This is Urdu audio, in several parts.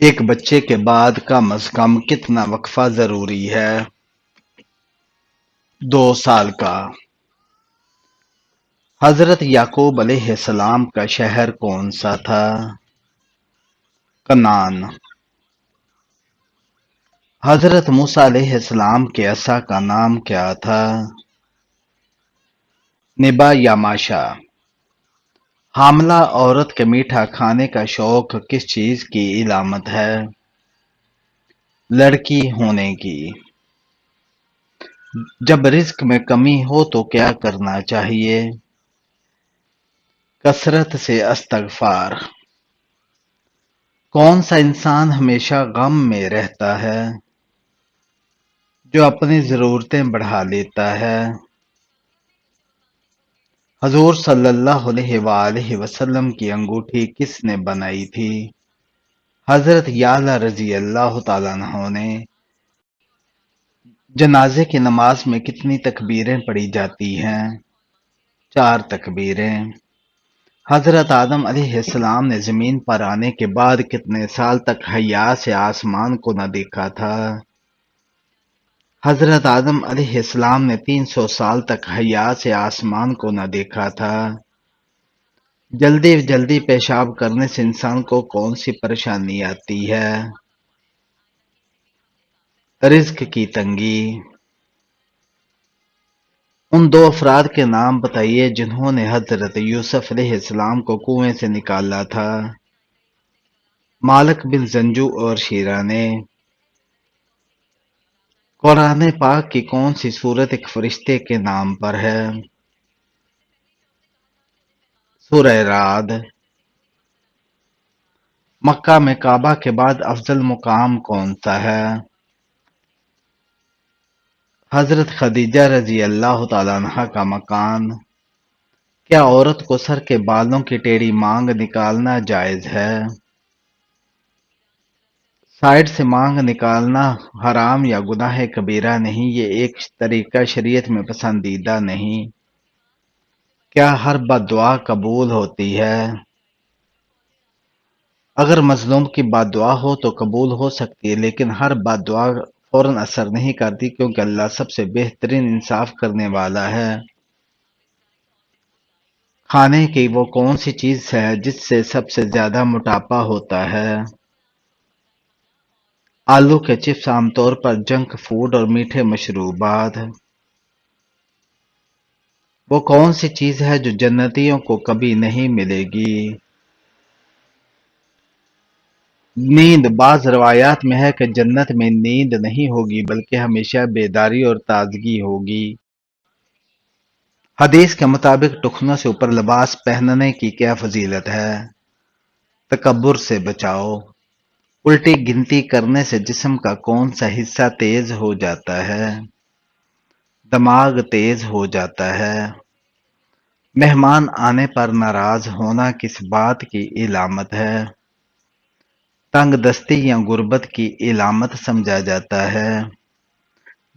ایک بچے کے بعد کم از کم کتنا وقفہ ضروری ہے؟ 2 سال کا۔ حضرت یعقوب علیہ السلام کا شہر کون سا تھا؟ کنعان۔ حضرت موسیٰ علیہ السلام کے عصا کا نام کیا تھا؟ نبا یا ماشا۔ حاملہ عورت کے میٹھا کھانے کا شوق کس چیز کی علامت ہے؟ لڑکی ہونے کی۔ جب رزق میں کمی ہو تو کیا کرنا چاہیے؟ کثرت سے استغفار۔ کون سا انسان ہمیشہ غم میں رہتا ہے؟ جو اپنی ضرورتیں بڑھا لیتا ہے۔ حضور صلی اللہ علیہ وآلہ وسلم کی انگوٹھی کس نے بنائی تھی؟ حضرت یعلا رضی اللہ تعالیٰ عنہ نے۔ جنازے کی نماز میں کتنی تکبیریں پڑھی جاتی ہیں؟ 4 تکبیریں۔ حضرت آدم علیہ السلام نے زمین پر آنے کے بعد کتنے سال تک حیا سے آسمان کو نہ دیکھا تھا؟ حضرت آدم علیہ السلام نے 300 سال تک حیا سے آسمان کو نہ دیکھا تھا۔ جلدی جلدی پیشاب کرنے سے انسان کو کون سی پریشانی آتی ہے؟ رزق کی تنگی۔ ان 2 افراد کے نام بتائیے جنہوں نے حضرت یوسف علیہ السلام کو کنویں سے نکالا تھا۔ مالک بن زنجو اور شیرہ نے۔ قرآن پاک کی کون سی سورت ایک فرشتے کے نام پر ہے؟ سورہ رعد۔ مکہ میں کعبہ کے بعد افضل مقام کون سا ہے؟ حضرت خدیجہ رضی اللہ تعالیٰ عنہا کا مکان۔ کیا عورت کو سر کے بالوں کی ٹیڑھی مانگ نکالنا جائز ہے؟ سائیڈ سے مانگ نکالنا حرام یا گناہ کبیرہ نہیں، یہ ایک طریقہ شریعت میں پسندیدہ نہیں۔ کیا ہر بد دعا قبول ہوتی ہے؟ اگر مظلوم کی بد دعا ہو تو قبول ہو سکتی ہے، لیکن ہر بد دعا فوراً اثر نہیں کرتی، کیونکہ اللہ سب سے بہترین انصاف کرنے والا ہے۔ کھانے کی وہ کون سی چیز ہے جس سے سب سے زیادہ موٹاپا ہوتا ہے؟ آلو کے چپس عام طور پر جنک فوڈ اور میٹھے مشروبات۔ وہ کون سی چیز ہے جو جنتیوں کو کبھی نہیں ملے گی؟ نیند۔ بعض روایات میں ہے کہ جنت میں نیند نہیں ہوگی بلکہ ہمیشہ بیداری اور تازگی ہوگی۔ حدیث کے مطابق ٹخنوں سے اوپر لباس پہننے کی کیا فضیلت ہے؟ تکبر سے بچاؤ۔ الٹی گنتی کرنے سے جسم کا کون سا حصہ تیز ہو جاتا ہے؟ دماغ تیز ہو جاتا ہے۔ مہمان آنے پر ناراض ہونا کس بات کی علامت ہے؟ تنگ دستی یا غربت کی علامت سمجھا جاتا ہے۔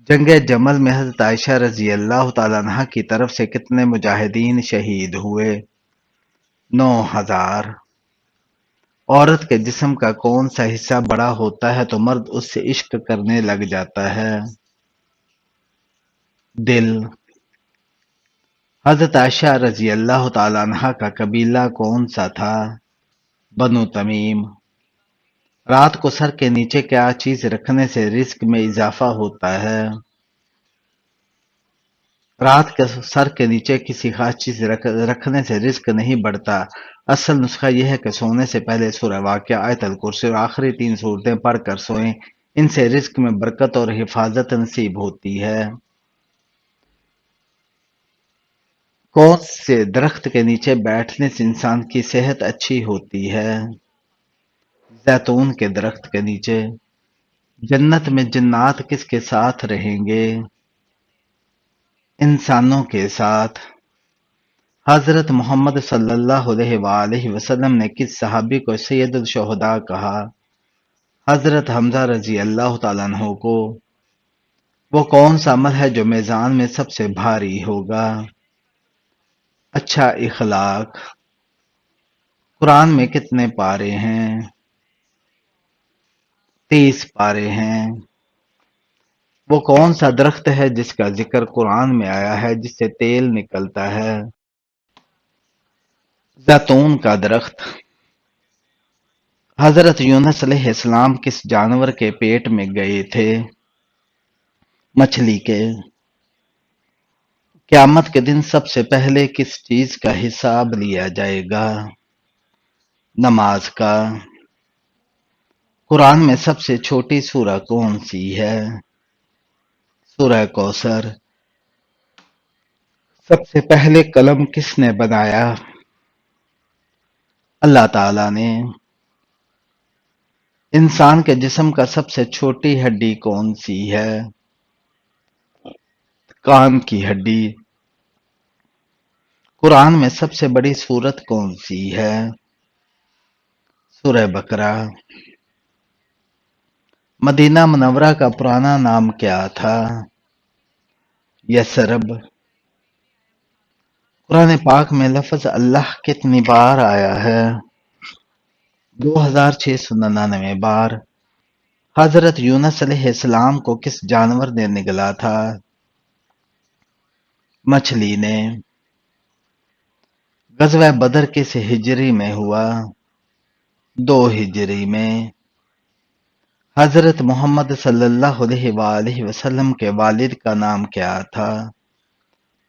جنگ جمل میں حضرت عائشہ رضی اللہ تعالیٰ عنہا کی طرف سے کتنے مجاہدین شہید ہوئے؟ 9,000۔ عورت کے جسم کا کون سا حصہ بڑا ہوتا ہے تو مرد اس سے عشق کرنے لگ جاتا ہے؟ دل۔ حضرت عائشہ رضی اللہ تعالیٰ عنہا کا قبیلہ کون سا تھا؟ بنو تمیم۔ رات کو سر کے نیچے کیا چیز رکھنے سے رزق میں اضافہ ہوتا ہے؟ رات کے سر کے نیچے کسی خاص چیز رکھنے سے رزق نہیں بڑھتا۔ اصل نسخہ یہ ہے کہ سونے سے پہلے سورہ واقعہ، آیت الکرسی اور آخری 3 سورتیں پڑھ کر سوئیں، ان سے رزق میں برکت اور حفاظت نصیب ہوتی ہے۔ کون سے درخت کے نیچے بیٹھنے سے انسان کی صحت اچھی ہوتی ہے؟ زیتون کے درخت کے نیچے۔ جنت میں جنات کس کے ساتھ رہیں گے؟ انسانوں کے ساتھ۔ حضرت محمد صلی اللہ علیہ وآلہ وسلم نے کس صحابی کو سید الشہداء کہا؟ حضرت حمزہ رضی اللہ تعالیٰ عنہ کو۔ وہ کون سا عمل ہے جو میزان میں سب سے بھاری ہوگا؟ اچھا اخلاق۔ قرآن میں کتنے پارے ہیں؟ 30 پارے ہیں۔ وہ کون سا درخت ہے جس کا ذکر قرآن میں آیا ہے، جس سے تیل نکلتا ہے؟ زیتون کا درخت۔ حضرت یونس علیہ السلام کس جانور کے پیٹ میں گئے تھے؟ مچھلی کے۔ قیامت کے دن سب سے پہلے کس چیز کا حساب لیا جائے گا؟ نماز کا۔ قرآن میں سب سے چھوٹی سورہ کون سی ہے؟ سورہ کوثر۔ سب سے پہلے قلم کس نے بنایا؟ اللہ تعالی نے۔ انسان کے جسم کا سب سے چھوٹی ہڈی کون سی ہے؟ کان کی ہڈی۔ قرآن میں سب سے بڑی سورت کون سی ہے؟ سورہ بقرہ۔ مدینہ منورہ کا پرانا نام کیا تھا؟ یثرب۔ قرآن پاک میں لفظ اللہ کتنی بار آیا ہے؟ 2699 بار۔ حضرت یونس علیہ السلام کو کس جانور نے نگلا تھا؟ مچھلی نے۔ غزوہ بدر کس ہجری میں ہوا؟ 2 ہجری میں۔ حضرت محمد صلی اللہ علیہ وآلہ وسلم کے والد کا نام کیا تھا؟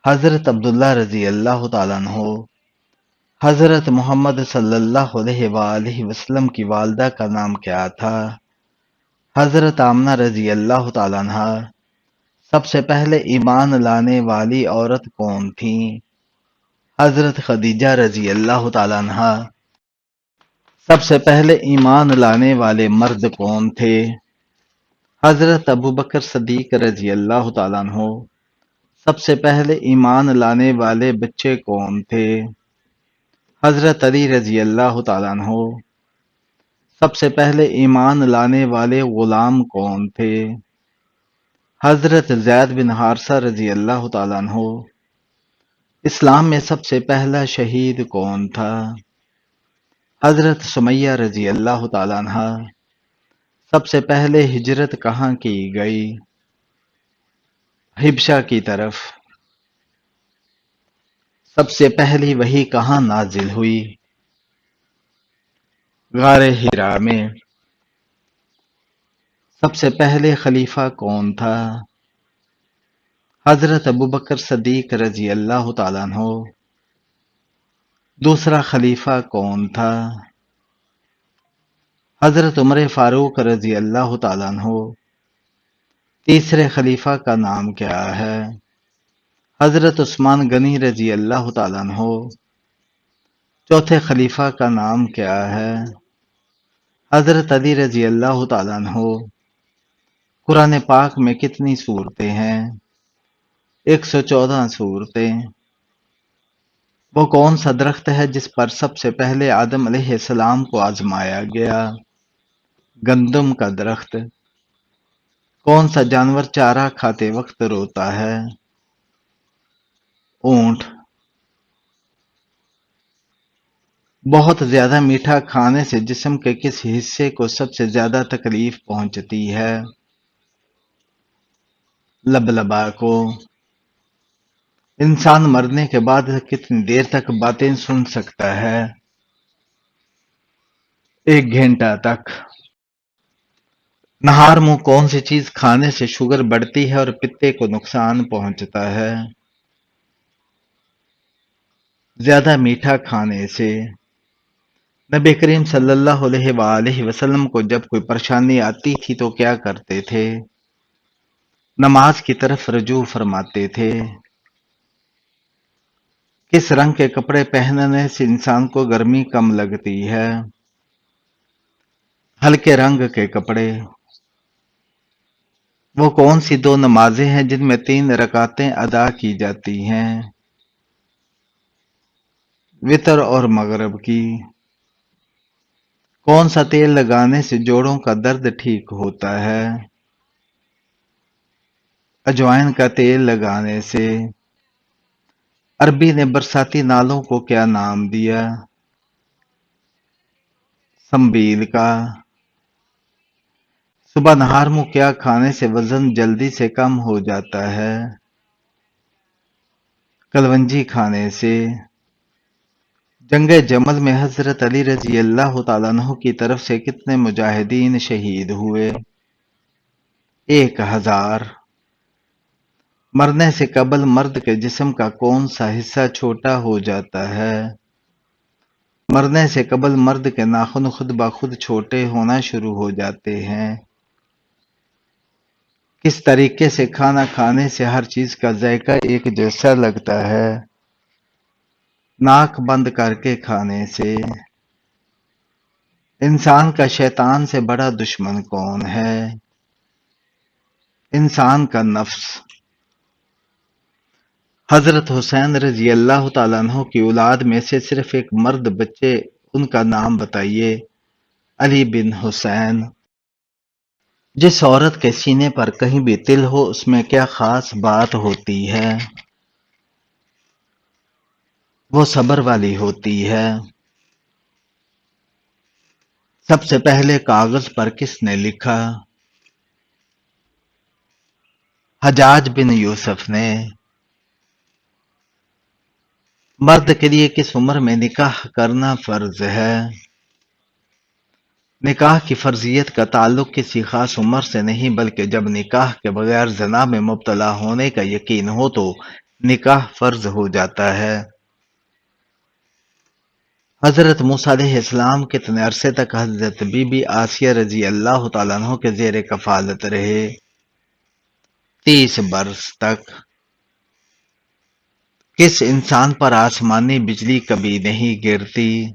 حضرت عبداللہ رضی اللہ تعالیٰ عنہ۔ حضرت محمد صلی اللہ علیہ وآلہ وسلم کی والدہ کا نام کیا تھا؟ حضرت آمنہ رضی اللہ تعالیٰ عنہ۔ سب سے پہلے ایمان لانے والی عورت کون تھی؟ حضرت خدیجہ رضی اللہ تعالیٰ عنہ۔ سب سے پہلے ایمان لانے والے مرد کون تھے؟ حضرت ابوبکر صدیق رضی اللہ تعالیٰ عنہ۔ سب سے پہلے ایمان لانے والے بچے کون تھے؟ حضرت علی رضی اللہ تعالیٰ عنہ۔ سب سے پہلے ایمان لانے والے غلام کون تھے؟ حضرت زید بن حارثہ رضی اللہ تعالیٰ عنہ۔ اسلام میں سب سے پہلا شہید کون تھا؟ حضرت سمیہ رضی اللہ تعالیٰ عنہ۔ سب سے پہلے ہجرت کہاں کی گئی؟ حبشہ کی طرف۔ سب سے پہلی وحی کہاں نازل ہوئی؟ غار حرا میں۔ سب سے پہلے خلیفہ کون تھا؟ حضرت ابوبکر صدیق رضی اللہ تعالیٰ عنہ۔ دوسرا خلیفہ کون تھا؟ حضرت عمر فاروق رضی اللہ تعالیٰ عنہ۔ تیسرے خلیفہ کا نام کیا ہے؟ حضرت عثمان غنی رضی اللہ تعالیٰ عنہ۔ چوتھے خلیفہ کا نام کیا ہے؟ حضرت علی رضی اللہ تعالیٰ عنہ۔ قرآن پاک میں کتنی سورتیں ہیں؟ 114 سورتیں۔ وہ کون سا درخت ہے جس پر سب سے پہلے آدم علیہ السلام کو آزمایا گیا؟ گندم کا درخت۔ کون سا جانور چارہ کھاتے وقت روتا ہے؟ اونٹ۔ بہت زیادہ میٹھا کھانے سے جسم کے کس حصے کو سب سے زیادہ تکلیف پہنچتی ہے؟ لبلبا کو۔ انسان مرنے کے بعد کتنی دیر تک باتیں سن سکتا ہے؟ 1 گھنٹہ تک۔ نہار منہ کون سی چیز کھانے سے شوگر بڑھتی ہے اور پتے کو نقصان پہنچتا ہے؟ زیادہ میٹھا کھانے سے۔ نبی کریم صلی اللہ علیہ وآلہ وسلم کو جب کوئی پریشانی آتی تھی تو کیا کرتے تھے؟ نماز کی طرف رجوع فرماتے تھے۔ کس رنگ کے کپڑے پہننے سے انسان کو گرمی کم لگتی ہے؟ ہلکے رنگ کے کپڑے۔ وہ کون سی 2 نمازیں ہیں جن میں 3 رکعتیں ادا کی جاتی ہیں؟ وتر اور مغرب کی۔ کون سا تیل لگانے سے جوڑوں کا درد ٹھیک ہوتا ہے؟ اجوائن کا تیل لگانے سے۔ عربی نے برساتی نالوں کو کیا نام دیا؟ سنبیل کا۔ صبح نہار منہ کیا کھانے سے وزن جلدی سے کم ہو جاتا ہے؟ کلونجی کھانے سے۔ جنگ جمل میں حضرت علی رضی اللہ تعالیٰ عنہ کی طرف سے کتنے مجاہدین شہید ہوئے؟ 1000۔ مرنے سے قبل مرد کے جسم کا کون سا حصہ چھوٹا ہو جاتا ہے؟ مرنے سے قبل مرد کے ناخن خود بخود چھوٹے ہونا شروع ہو جاتے ہیں۔ کس طریقے سے کھانا کھانے سے ہر چیز کا ذائقہ ایک جیسا لگتا ہے؟ ناک بند کر کے کھانے سے۔ انسان کا شیطان سے بڑا دشمن کون ہے؟ انسان کا نفس۔ حضرت حسین رضی اللہ تعالیٰ عنہ کی اولاد میں سے صرف ایک مرد بچے، ان کا نام بتائیے۔ علی بن حسین۔ جس عورت کے سینے پر کہیں بھی تل ہو اس میں کیا خاص بات ہوتی ہے؟ وہ صبر والی ہوتی ہے۔ سب سے پہلے کاغذ پر کس نے لکھا؟ حجاج بن یوسف نے۔ مرد کے لیے کس عمر میں نکاح کرنا فرض ہے؟ نکاح کی فرضیت کا تعلق کسی خاص عمر سے نہیں بلکہ جب نکاح کے بغیر زنا میں مبتلا ہونے کا یقین ہو تو نکاح فرض ہو جاتا ہے۔ حضرت موسیٰ علیہ السلام کتنے عرصے تک حضرت بی بی آسیہ رضی اللہ تعالیٰ عنہ کے زیر کفالت رہے؟ 30 برس تک۔ کس انسان پر آسمانی بجلی کبھی نہیں گرتی؟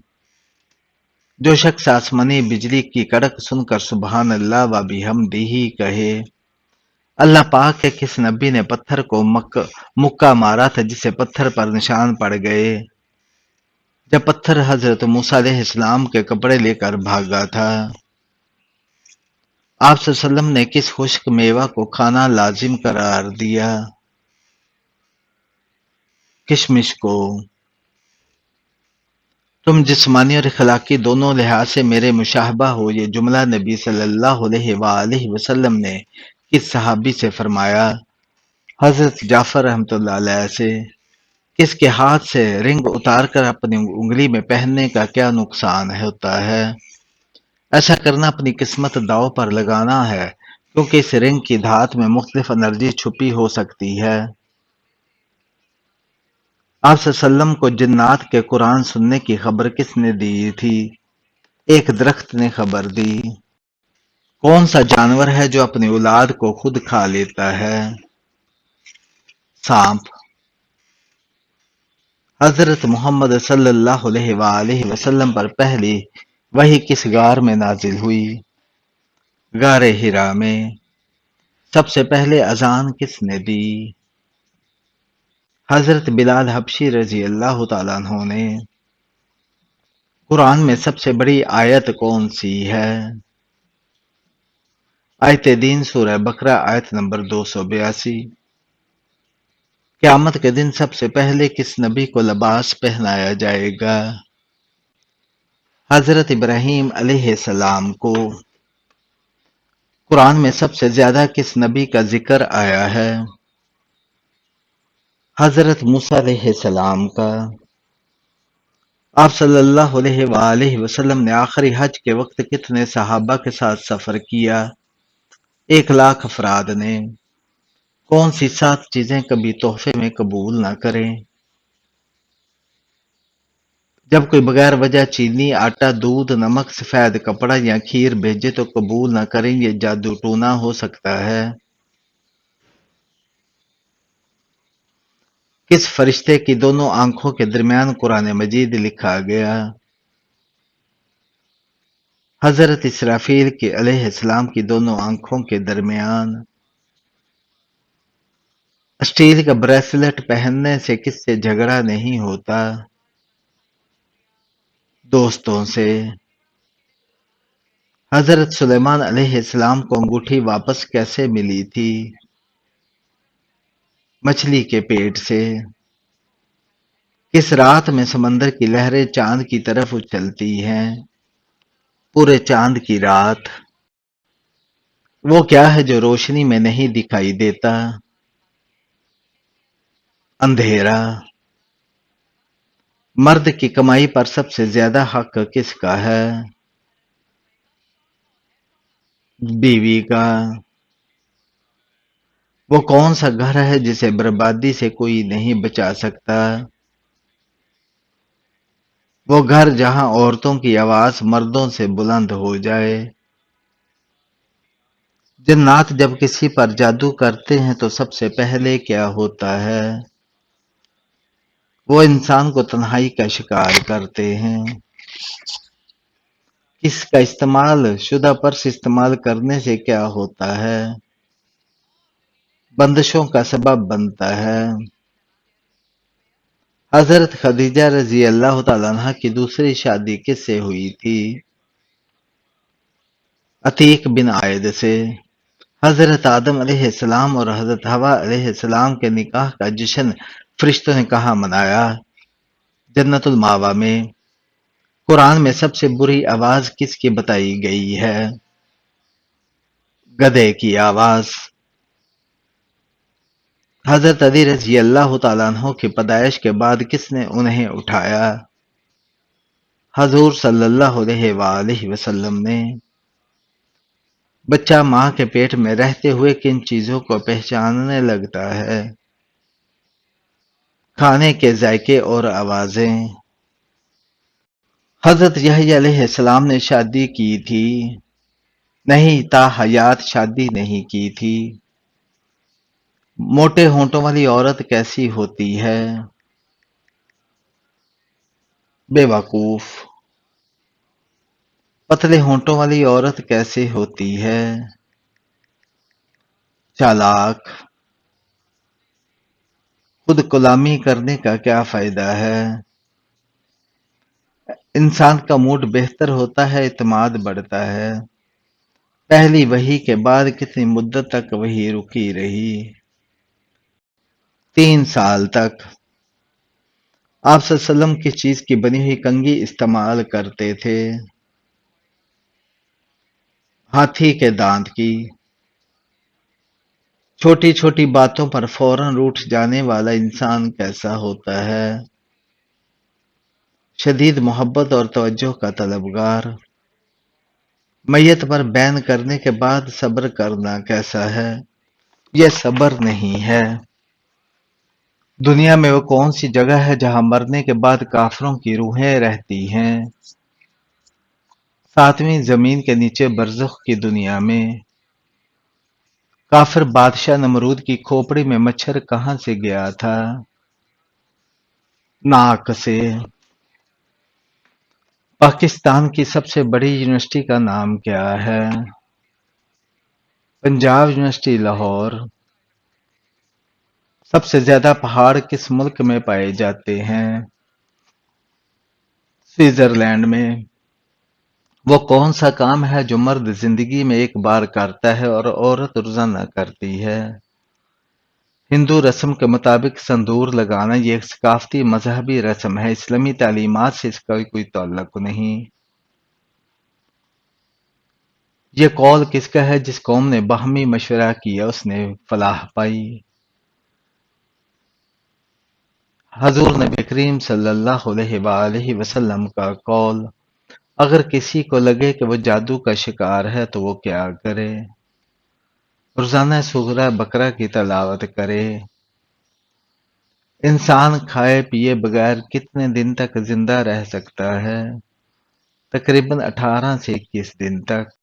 جو شخص آسمانی بجلی کی کڑک سن کر سبحان اللہ و بحمدہ کہے۔ اللہ پاک کے کس نبی نے پتھر کو مکہ مارا تھا جسے پتھر پر نشان پڑ گئے؟ جب پتھر حضرت موسیٰ علیہ السلام کے کپڑے لے کر بھاگا تھا۔ آپ صلی اللہ علیہ وسلم نے کس خشک میوہ کو کھانا لازم قرار دیا؟ کشمش کو۔ تم جسمانی اور اخلاقی دونوں لحاظ سے میرے مشابہ ہو، یہ جملہ نبی صلی اللہ علیہ وآلہ وسلم نے کس صحابی سے فرمایا؟ حضرت جعفر رحمۃ اللہ علیہ سے۔ کس کے ہاتھ سے رنگ اتار کر اپنی انگلی میں پہننے کا کیا نقصان ہوتا ہے؟ ایسا کرنا اپنی قسمت داؤ پر لگانا ہے، کیونکہ اس رنگ کی دھات میں مختلف انرجی چھپی ہو سکتی ہے۔ آپ صلی اللہ علیہ وسلم کو جنات کے قرآن سننے کی خبر کس نے دی تھی؟ ایک درخت نے خبر دی۔ کون سا جانور ہے جو اپنی اولاد کو خود کھا لیتا ہے؟ سانپ۔ حضرت محمد صلی اللہ علیہ وآلہ وسلم پر پہلی وحی کس غار میں نازل ہوئی؟ غار حرا میں۔ سب سے پہلے اذان کس نے دی؟ حضرت بلال حبشی رضی اللہ تعالیٰ عنہ نے۔ قرآن میں سب سے بڑی آیت کون سی ہے؟ آیت دین سورہ بقرہ آیت نمبر 282۔ قیامت کے دن سب سے پہلے کس نبی کو لباس پہنایا جائے گا؟ حضرت ابراہیم علیہ السلام کو۔ قرآن میں سب سے زیادہ کس نبی کا ذکر آیا ہے؟ حضرت موسیٰ علیہ السلام کا۔ آپ صلی اللہ علیہ وآلہ وسلم نے آخری حج کے وقت کتنے صحابہ کے ساتھ سفر کیا؟ 1,00,000 افراد نے۔ کون سی 7 چیزیں کبھی تحفے میں قبول نہ کریں؟ جب کوئی بغیر وجہ چینی، آٹا، دودھ، نمک، سفید کپڑا یا کھیر بھیجے تو قبول نہ کریں، یہ جادو ٹونا ہو سکتا ہے۔ کس فرشتے کی دونوں آنکھوں کے درمیان قرآن مجید لکھا گیا؟ حضرت اسرافیل کی علیہ السلام کی دونوں آنکھوں کے درمیان۔ اسٹیل کا بریسلٹ پہننے سے کس سے جھگڑا نہیں ہوتا؟ دوستوں سے۔ حضرت سلیمان علیہ السلام کو انگوٹھی واپس کیسے ملی تھی؟ مچھلی کے پیٹ سے۔ کس رات میں سمندر کی لہریں چاند کی طرف اچھلتی ہیں؟ پورے چاند کی رات۔ وہ کیا ہے جو روشنی میں نہیں دکھائی دیتا؟ اندھیرا۔ مرد کی کمائی پر سب سے زیادہ حق کس کا ہے؟ بیوی کا۔ وہ کون سا گھر ہے جسے بربادی سے کوئی نہیں بچا سکتا؟ وہ گھر جہاں عورتوں کی آواز مردوں سے بلند ہو جائے۔ جنات جب کسی پر جادو کرتے ہیں تو سب سے پہلے کیا ہوتا ہے؟ وہ انسان کو تنہائی کا شکار کرتے ہیں۔ کس کا استعمال شدہ پرس استعمال کرنے سے کیا ہوتا ہے؟ بندشوں کا سبب بنتا ہے۔ حضرت خدیجہ رضی اللہ تعالیٰ عنہا کی دوسری شادی کس سے ہوئی تھی؟ عتیق بن عائد سے۔ حضرت آدم علیہ السلام اور حضرت حوا علیہ السلام کے نکاح کا جشن فرشتوں نے کہاں منایا؟ جنت الماوا میں۔ قرآن میں سب سے بری آواز کس کی بتائی گئی ہے؟ گدھے کی آواز۔ حضرت علی رضی اللہ تعالیٰ عنہ کی پیدائش کے بعد کس نے انہیں اٹھایا؟ حضور صلی اللہ علیہ وآلہ وسلم نے۔ بچہ ماں کے پیٹ میں رہتے ہوئے کن چیزوں کو پہچاننے لگتا ہے؟ کھانے کے ذائقے اور آوازیں۔ حضرت یحییٰ علیہ السلام نے شادی کی تھی؟ نہیں، تا حیات شادی نہیں کی تھی۔ موٹے ہونٹوں والی عورت کیسی ہوتی ہے؟ بے وقوف۔ پتلے ہونٹوں والی عورت کیسے ہوتی ہے؟ چالاک۔ خود غلامی کرنے کا کیا فائدہ ہے؟ انسان کا موڈ بہتر ہوتا ہے، اعتماد بڑھتا ہے۔ پہلی وحی کے بعد کتنی مدت تک وحی رکی رہی؟ 3 سال تک۔ آپ صلی اللہ علیہ وسلم کس چیز کی بنی ہوئی کنگھی استعمال کرتے تھے؟ ہاتھی کے دانت کی۔ چھوٹی چھوٹی باتوں پر فوراً روٹھ جانے والا انسان کیسا ہوتا ہے؟ شدید محبت اور توجہ کا طلبگار۔ میت پر بین کرنے کے بعد صبر کرنا کیسا ہے؟ یہ صبر نہیں ہے۔ دنیا میں وہ کون سی جگہ ہے جہاں مرنے کے بعد کافروں کی روحیں رہتی ہیں؟ 7ویں زمین کے نیچے برزخ کی دنیا میں۔ کافر بادشاہ نمرود کی کھوپڑی میں مچھر کہاں سے گیا تھا؟ ناک سے۔ پاکستان کی سب سے بڑی یونیورسٹی کا نام کیا ہے؟ پنجاب یونیورسٹی لاہور۔ سب سے زیادہ پہاڑ کس ملک میں پائے جاتے ہیں؟ سوئٹزرلینڈ میں۔ وہ کون سا کام ہے جو مرد زندگی میں ایک بار کرتا ہے اور عورت روزانہ کرتی ہے؟ ہندو رسم کے مطابق سندور لگانا یہ ایک ثقافتی مذہبی رسم ہے، اسلامی تعلیمات سے اس کا کوئی تعلق نہیں۔ یہ قول کس کا ہے جس قوم نے باہمی مشورہ کیا اس نے فلاح پائی؟ حضور نبی کریم صلی اللہ علیہ وآلہ وسلم کا قول۔ اگر کسی کو لگے کہ وہ جادو کا شکار ہے تو وہ کیا کرے؟ روزانہ سورہ بقرہ کی تلاوت کرے۔ انسان کھائے پیے بغیر کتنے دن تک زندہ رہ سکتا ہے؟ تقریباً 18 سے 21 دن تک۔